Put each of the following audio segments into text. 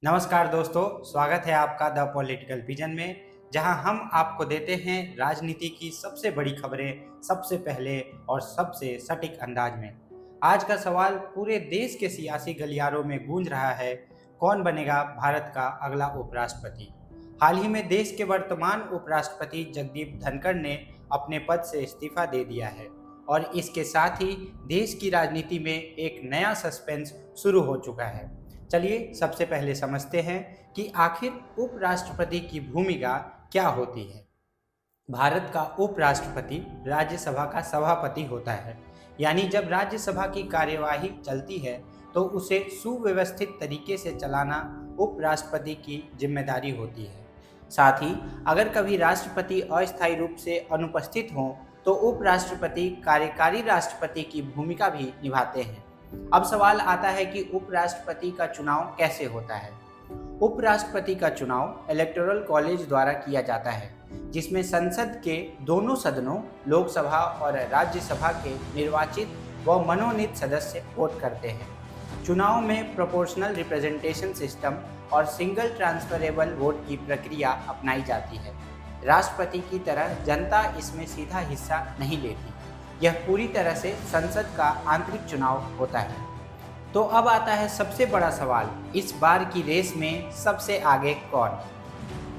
नमस्कार दोस्तों, स्वागत है आपका द पॉलिटिकल विजन में, जहां हम आपको देते हैं राजनीति की सबसे बड़ी खबरें सबसे पहले और सबसे सटीक अंदाज में। आज का सवाल पूरे देश के सियासी गलियारों में गूंज रहा है, कौन बनेगा भारत का अगला उपराष्ट्रपति। हाल ही में देश के वर्तमान उपराष्ट्रपति जगदीप धनखड़ ने अपने पद से इस्तीफा दे दिया है और इसके साथ ही देश की राजनीति में एक नया सस्पेंस शुरू हो चुका है। चलिए सबसे पहले समझते हैं कि आखिर उपराष्ट्रपति की भूमिका क्या होती है। भारत का उपराष्ट्रपति राज्यसभा का सभापति होता है, यानी जब राज्यसभा की कार्यवाही चलती है तो उसे सुव्यवस्थित तरीके से चलाना उपराष्ट्रपति की जिम्मेदारी होती है। साथ ही अगर कभी राष्ट्रपति अस्थायी रूप से अनुपस्थित हों तो उपराष्ट्रपति कार्यकारी राष्ट्रपति की भूमिका भी निभाते हैं। अब सवाल आता है कि उपराष्ट्रपति का चुनाव कैसे होता है। उपराष्ट्रपति का चुनाव इलेक्टोरल कॉलेज द्वारा किया जाता है, जिसमें संसद के दोनों सदनों लोकसभा और राज्यसभा के निर्वाचित व मनोनीत सदस्य वोट करते हैं। चुनाव में प्रोपोर्शनल रिप्रेजेंटेशन सिस्टम और सिंगल ट्रांसफरेबल वोट की प्रक्रिया अपनाई जाती है। राष्ट्रपति की तरह जनता इसमें सीधा हिस्सा नहीं लेती, यह पूरी तरह से संसद का आंतरिक चुनाव होता है। तो अब आता है सबसे बड़ा सवाल, इस बार की रेस में सबसे आगे कौन।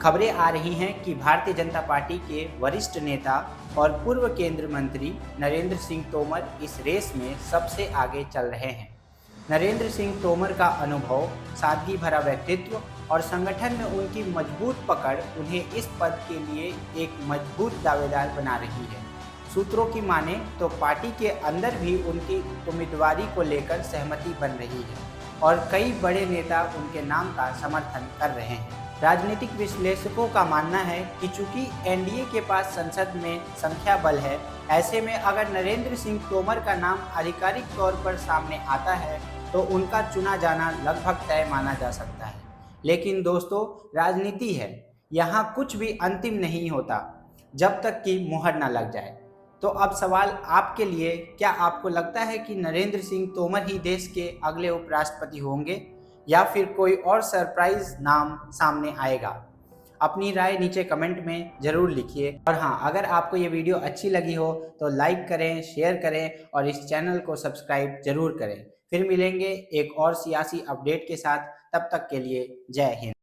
खबरें आ रही हैं कि भारतीय जनता पार्टी के वरिष्ठ नेता और पूर्व केंद्रीय मंत्री नरेंद्र सिंह तोमर इस रेस में सबसे आगे चल रहे हैं। नरेंद्र सिंह तोमर का अनुभव, सादगी भरा व्यक्तित्व और संगठन में उनकी मजबूत पकड़ उन्हें इस पद के लिए एक मजबूत दावेदार बना रही है। सूत्रों की माने तो पार्टी के अंदर भी उनकी उम्मीदवारी को लेकर सहमति बन रही है और कई बड़े नेता उनके नाम का समर्थन कर रहे हैं। राजनीतिक विश्लेषकों का मानना है कि चूंकि एनडीए के पास संसद में संख्या बल है, ऐसे में अगर नरेंद्र सिंह तोमर का नाम आधिकारिक तौर पर सामने आता है तो उनका चुना जाना लगभग तय माना जा सकता है। लेकिन दोस्तों, राजनीति है, यहाँ कुछ भी अंतिम नहीं होता जब तक कि मुहर न लग जाए। तो अब सवाल आपके लिए, क्या आपको लगता है कि नरेंद्र सिंह तोमर ही देश के अगले उपराष्ट्रपति होंगे या फिर कोई और सरप्राइज नाम सामने आएगा? अपनी राय नीचे कमेंट में ज़रूर लिखिए। और हाँ, अगर आपको ये वीडियो अच्छी लगी हो तो लाइक करें, शेयर करें और इस चैनल को सब्सक्राइब जरूर करें। फिर मिलेंगे एक और सियासी अपडेट के साथ, तब तक के लिए जय हिंद।